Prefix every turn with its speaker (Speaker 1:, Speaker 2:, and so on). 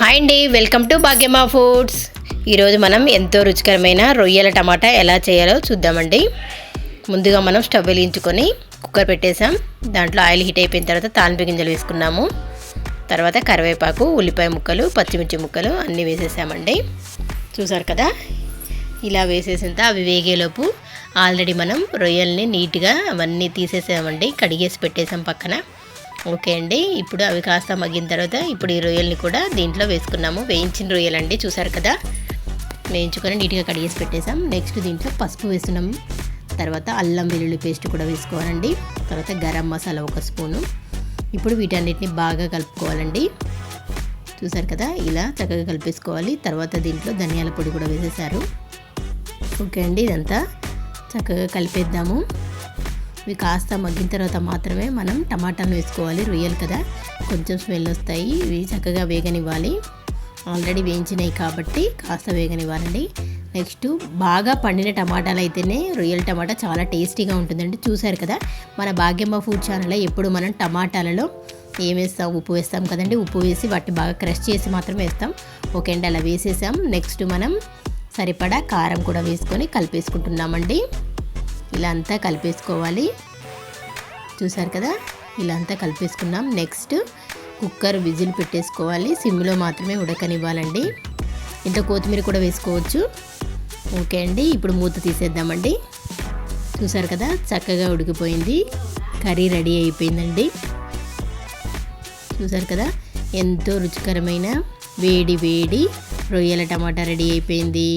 Speaker 1: Hi అండి, welcome to Bhagyamma foods. ఈరోజు మనం ఎంతో రుచికరమైన రొయ్యల టమాటా ఎలా చేయాలో చూద్దామండి. ముందుగా మనం స్టవ్ వెలిగించుకొని కుక్కర్ పెట్టేసాం. దాంట్లో ఆయిల్ హీట్ అయిపోయిన తర్వాత తాలింపు గింజలు వేసుకున్నాము. తర్వాత కరివేపాకు, ఉల్లిపాయ ముక్కలు, పచ్చిమిర్చి ముక్కలు అన్నీ వేసేసామండి. చూసారు కదా, ఇలా వేసేసిన అవి వేగేలోపు ఆల్రెడీ మనం రొయ్యల్ని నీట్గా అవన్నీ తీసేసామండి, కడిగేసి పెట్టేసాం పక్కన. ఓకే అండి, ఇప్పుడు అవి కాస్త మగ్గిన తర్వాత ఇప్పుడు ఈ రొయ్యల్ని కూడా దీంట్లో వేసుకున్నాము. వేయించిన రొయ్యలండి, చూసారు కదా, వేయించుకొని నీట్గా కడిగేసి పెట్టేసాం. నెక్స్ట్ దీంట్లో పసుపు వేస్తున్నాము. తర్వాత అల్లం వెల్లుల్లి పేస్ట్ కూడా వేసుకోవాలండి. తర్వాత గరం మసాలా 1 స్పూను. ఇప్పుడు వీటన్నిటిని బాగా కలుపుకోవాలండి. చూసారు కదా, ఇలా చక్కగా కలిపేసుకోవాలి. తర్వాత దీంట్లో ధనియాల పొడి కూడా వేసేసారు. ఓకే అండి, ఇదంతా చక్కగా కలిపేద్దాము. ఇవి కాస్త మగ్గిన తర్వాత మాత్రమే మనం టమాటాను వేసుకోవాలి. రొయ్యలు కదా, కొంచెం స్మెల్ వస్తాయి. ఇవి చక్కగా వేగనివ్వాలి. ఆల్రెడీ వేయించినాయి కాబట్టి కాస్త వేగనివ్వాలండి. నెక్స్ట్ బాగా పండిన టమాటాలు అయితేనే రొయ్యల టమాటా చాలా టేస్టీగా ఉంటుందండి. చూసారు కదా, మన భాగ్యమ్మ ఫుడ్ ఛానల్లో ఎప్పుడు మనం టమాటాలలో ఏం వేస్తాం, ఉప్పు వేస్తాం కదండి. ఉప్పు వేసి వాటిని బాగా క్రష్ చేసి మాత్రం వేస్తాం. ఓకే అండి, అలా వేసేసాం. నెక్స్ట్ మనం సరిపడా కారం కూడా వేసుకొని కలిపేసుకుంటున్నామండి. ఇలా అంతా కలిపేసుకోవాలి. చూసారు కదా, ఇలా అంతా కలిపేసుకున్నాం. నెక్స్ట్ కుక్కర్ విజిల్ పెట్టేసుకోవాలి. సిమ్లో మాత్రమే ఉడకనివ్వాలండి. ఇంత కొత్తిమీర కూడా వేసుకోవచ్చు. ఓకే అండి, ఇప్పుడు మూత తీసేద్దామండి. చూసారు కదా, చక్కగా ఉడికిపోయింది. కర్రీ రెడీ అయిపోయిందండి. చూసారు కదా, ఎంతో రుచికరమైన వేడి వేడి రొయ్యల టమాటా రెడీ అయిపోయింది.